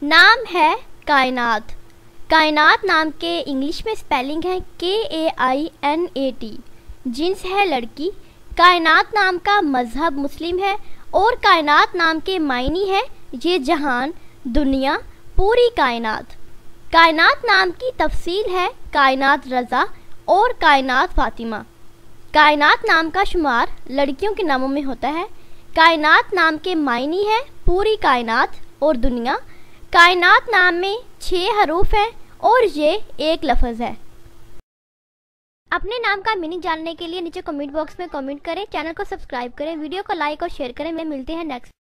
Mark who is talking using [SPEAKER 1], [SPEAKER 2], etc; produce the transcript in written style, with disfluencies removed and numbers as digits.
[SPEAKER 1] नाम है कायनात। कायनात नाम के इंग्लिश में स्पेलिंग है KAINAT। जिन्स है लड़की। कायनात नाम का मज़हब मुस्लिम है और कायनात नाम के मायनी है ये जहान, दुनिया, पूरी कायनात। कायनात नाम की तफसील है कायनात रज़ा और कायनात फ़ातिमा। कायनात नाम का शुमार लड़कियों के नामों में होता है। कायनात नाम के मायनी है पूरी कायनात और दुनिया। कायनात नाम में 6 हरूफ हैं और ये एक लफ्ज़ है। अपने नाम का मीनिंग जानने के लिए नीचे कमेंट बॉक्स में कमेंट करें, चैनल को सब्सक्राइब करें, वीडियो को लाइक और शेयर करें। मैं मिलते हैं नेक्स्ट